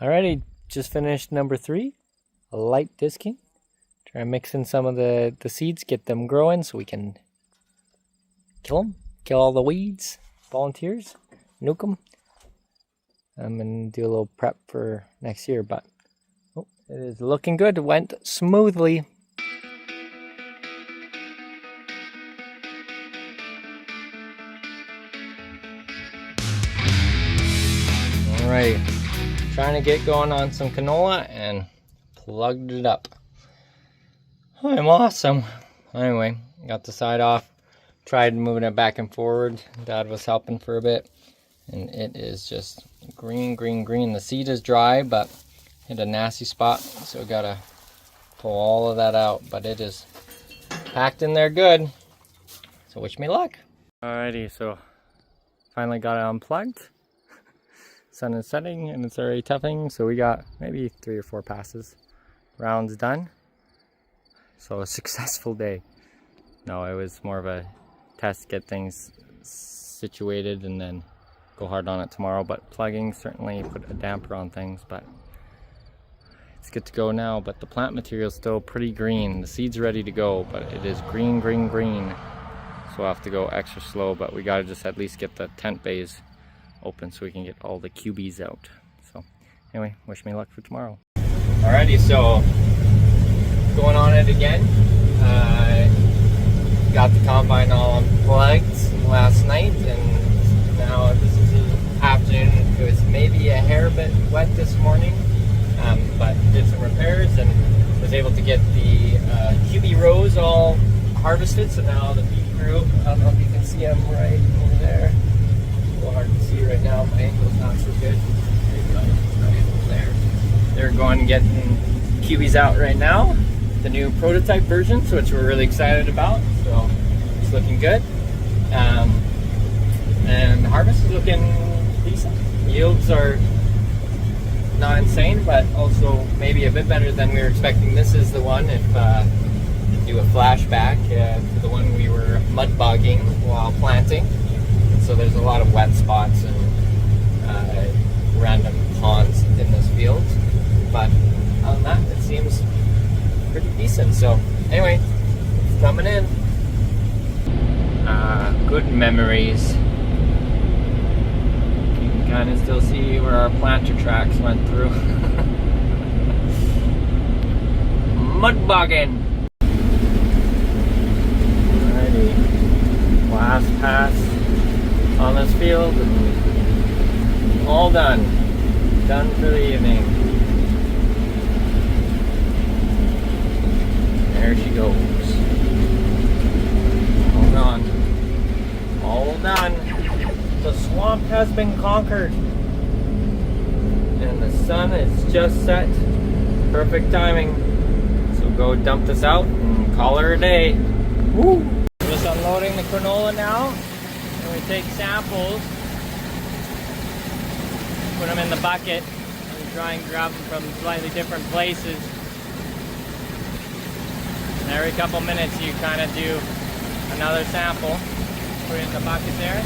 Alrighty, just finished number 3, a light disking. Try and mix in some of the seeds, get them growing so we can kill them, kill all the weeds, volunteers, nuke them. I'm going to do a little prep for next year, but it is looking good. It went smoothly. Alright, trying to get going on some canola and plugged it up. I'm awesome. Anyway, got the side off, tried moving it back and forward. Dad was helping for a bit, and it is just green, green, green. The seed is dry, but hit a nasty spot, so we gotta pull all of that out, but it is packed in there good. So wish me luck. Alrighty, so finally got it unplugged. Sun is setting and it's already toughing, so we got maybe 3 or 4 passes. Rounds done. So a successful day. No, it was more of a test, get things situated and then go hard on it tomorrow. But plugging certainly put a damper on things, but it's good to go now. But the plant material is still pretty green. The seed's ready to go, but it is green, green, green. So we'll have to go extra slow, but we gotta just at least get the tent bays open so we can get all the QBs out. So anyway, wish me luck for tomorrow. Alrighty, so going on it again. Got the combine all unplugged last night, and now this is the afternoon. It was maybe a hair bit wet this morning, but did some repairs and was able to get the QB rows all harvested. So now the beef crew, I don't know if you can see them right over there. A little hard to see right now, my ankle's not so good. There you go, right over there. They're going and getting QBs out right now, the new prototype version, so which we're really excited about. So it's looking good. And the harvest is looking decent. Yields are not insane, but also maybe a bit better than we were expecting. This is the one, if do a flashback to the one we were mud bogging while planting. So there's a lot of wet spots and random ponds in this field, but other than that, it seems pretty decent. So anyway, it's coming in. Good memories. You can kind of still see where our planter tracks went through. Mud bogging. Alrighty, last pass on this field, all done for the evening. There she goes, all done. The swamp has been conquered and the sun is just set. Perfect timing. So go dump this out and call her a day. Woo! Just unloading the canola now. We take samples, put them in the bucket, and try and grab them from slightly different places. And every couple minutes you kind of do another sample, put it in the bucket there,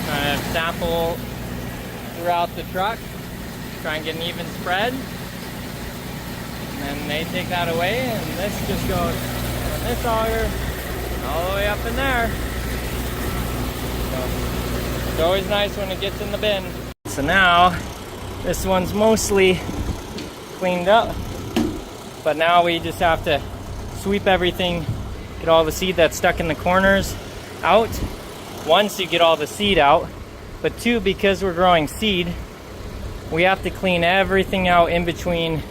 kind of sample throughout the truck, try and get an even spread. And then they take that away, and this just goes on this auger all the way up in there. It's always nice when it gets in the bin. So now, this one's mostly cleaned up, but now we just have to sweep everything, get all the seed that's stuck in the corners out. One, so you get all the seed out, but 2, because we're growing seed, we have to clean everything out in between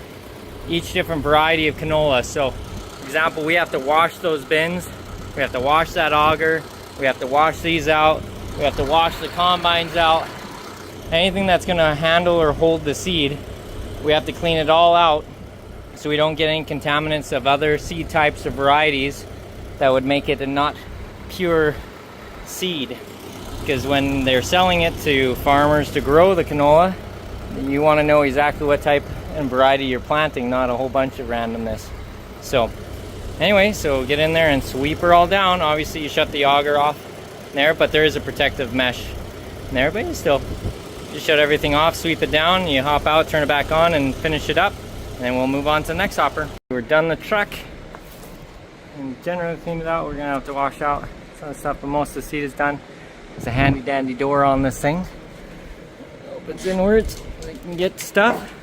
each different variety of canola. So, for example, we have to wash those bins, we have to wash that auger, we have to wash these out, we have to wash the combines out. Anything that's going to handle or hold the seed, we have to clean it all out so we don't get any contaminants of other seed types or varieties that would make it a not pure seed. Because when they're selling it to farmers to grow the canola, you want to know exactly what type and variety you're planting, not a whole bunch of randomness. So anyway, so get in there and sweep her all down. Obviously you shut the auger off there, but there is a protective mesh there, but you still Just shut everything off, sweep it down, you hop out, turn it back on, and finish it up. And then we'll move on to the next hopper. We're done the truck. And generally cleaned it out. We're gonna have to wash out some of the stuff, but most of the seat is done. There's a handy dandy door on this thing. It opens inwards, so you can get stuff.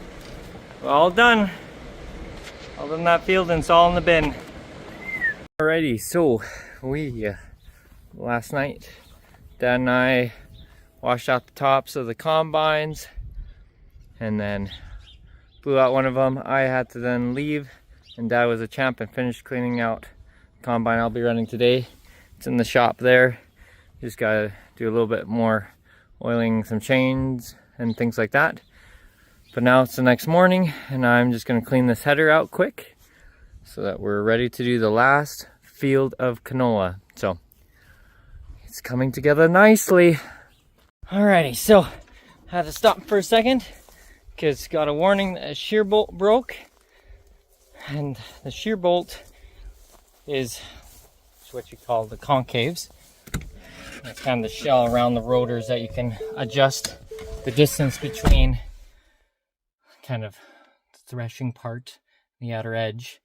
We're all done. Other than that field, and it's all in the bin. Alrighty, so we last night, Dad and I washed out the tops of the combines and then blew out one of them. I had to then leave, and Dad was a champ and finished cleaning out the combine I'll be running today. It's in the shop there. Just gotta do a little bit more oiling some chains and things like that. But now it's the next morning, and I'm just gonna clean this header out quick so that we're ready to do the last field of canola. So it's coming together nicely. Alrighty, so I had to stop for a second because got a warning that a shear bolt broke, and the shear bolt is what you call the concaves. It's kind of the shell around the rotors that you can adjust the distance between kind of the threshing part, the outer edge,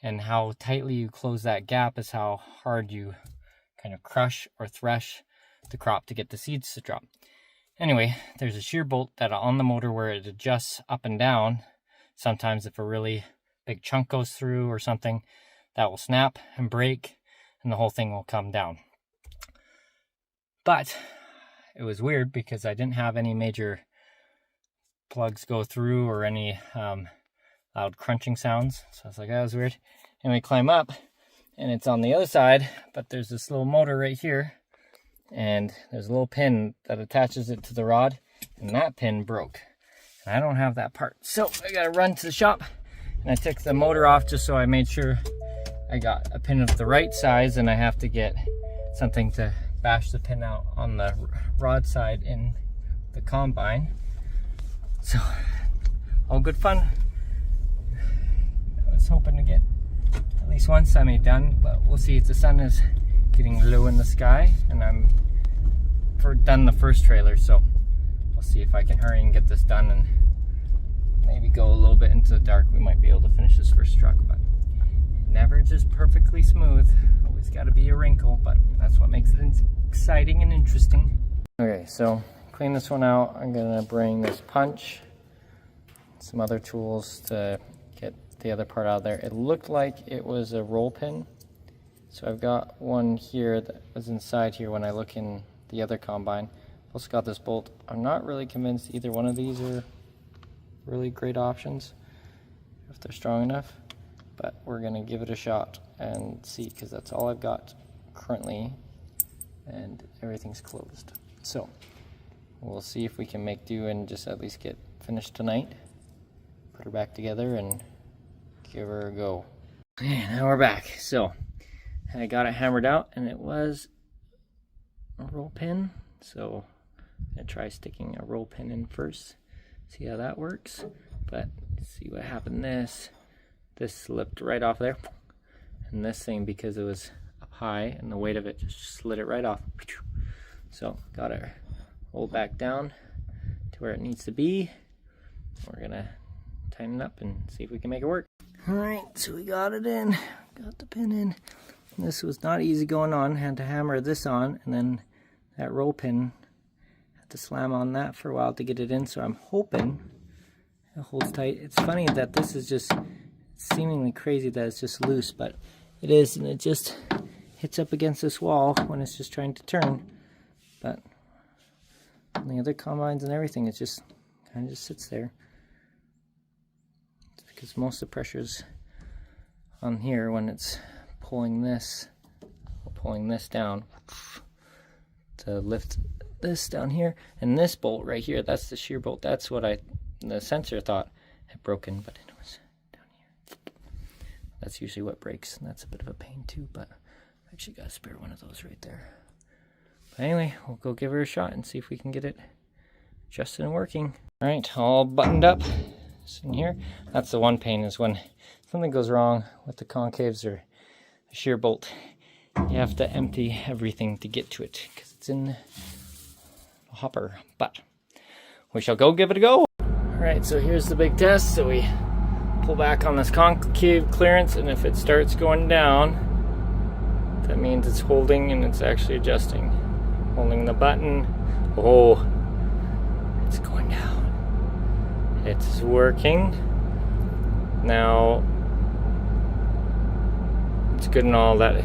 and how tightly you close that gap is how hard you kind of crush or thresh the crop to get the seeds to drop. Anyway, there's a shear bolt that on the motor where it adjusts up and down. Sometimes if a really big chunk goes through or something, that will snap and break and the whole thing will come down. But it was weird because I didn't have any major plugs go through or any loud crunching sounds. So I was like, that was weird. And we climb up and it's on the other side, but there's this little motor right here. And there's a little pin that attaches it to the rod, and that pin broke. And I don't have that part. So I gotta run to the shop, and I took the motor off just so I made sure I got a pin of the right size, and I have to get something to bash the pin out on the rod side in the combine. So, all good fun. I was hoping to get at least one semi done, but we'll see. The sun is getting low in the sky, and I'm done the first trailer, so we'll see if I can hurry and get this done and maybe go a little bit into the dark. We might be able to finish this first truck, but never just perfectly smooth. Always got to be a wrinkle, but that's what makes it exciting and interesting. Okay, so clean this one out. I'm gonna bring this punch, some other tools to get the other part out of there. It looked like it was a roll pin. So I've got one here that was inside here when I look in the other combine. Also got this bolt. I'm not really convinced either one of these are really great options if they're strong enough, but we're gonna give it a shot and see, because that's all I've got currently and everything's closed. So we'll see if we can make do and just at least get finished tonight, put her back together and give her a go. And now we're back. So I got it hammered out, and it was a roll pin. So I'm gonna try sticking a roll pin in first, see how that works. But see what happened. This slipped right off there, and this thing, because it was up high and the weight of it just slid it right off. So got it rolled back down to where it needs to be. We're gonna tighten it up and see if we can make it work. All right, so we got it in, got the pin in. This was not easy going on. Had to hammer this on, and then that roll pin, had to slam on that for a while to get it in. So I'm hoping it holds tight. It's funny that this is just seemingly crazy that it's just loose, but it is, and it just hits up against this wall when it's just trying to turn. But on the other combines and everything, it just kind of just sits there. It's because most of the pressure's on here when it's pulling this down to lift this down here, and this bolt right here, that's the shear bolt. That's what the sensor thought had broken, but it was down here. That's usually what breaks, and that's a bit of a pain too, but I actually got a spare one of those right there. But anyway, we'll go give her a shot and see if we can get it adjusted and working. All right, all buttoned up. It's in here. That's the one pain, is when something goes wrong with the concaves or the shear bolt, you have to empty everything to get to it because it's in the hopper. But we shall go give it a go. Alright, so here's the big test. So we pull back on this concave clearance, and if it starts going down, that means it's holding and it's actually adjusting. Holding the button. Oh, it's going down. It's working. Now, it's good and all that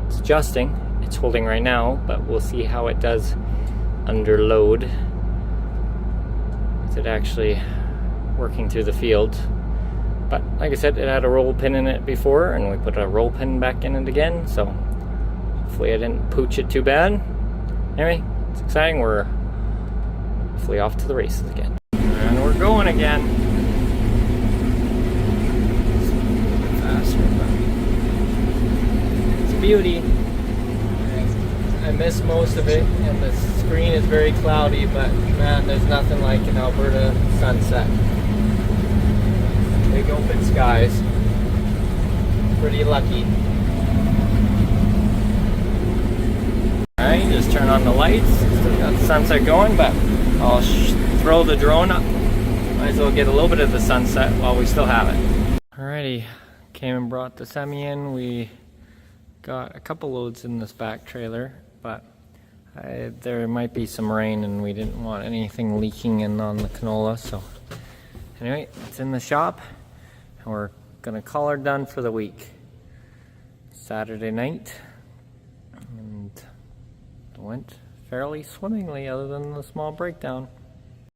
it's adjusting. It's holding right now, but we'll see how it does under load. Is it actually working through the field? But like I said, it had a roll pin in it before, and we put a roll pin back in it again, so hopefully I didn't pooch it too bad. Anyway, it's exciting. We're hopefully off to the races again. And we're going again. Faster, but it's a beauty. I miss most of it, and the screen is very cloudy, but man, there's nothing like an Alberta sunset. Big open skies. Pretty lucky. Alright, just turn on the lights. Still got the sunset going, but I'll throw the drone up. Might as well get a little bit of the sunset while we still have it. Alrighty, came and brought the semi in. We got a couple loads in this back trailer, but there might be some rain and we didn't want anything leaking in on the canola, so anyway, it's in the shop and we're gonna call her done for the week. Saturday night, and it went fairly swimmingly other than the small breakdown.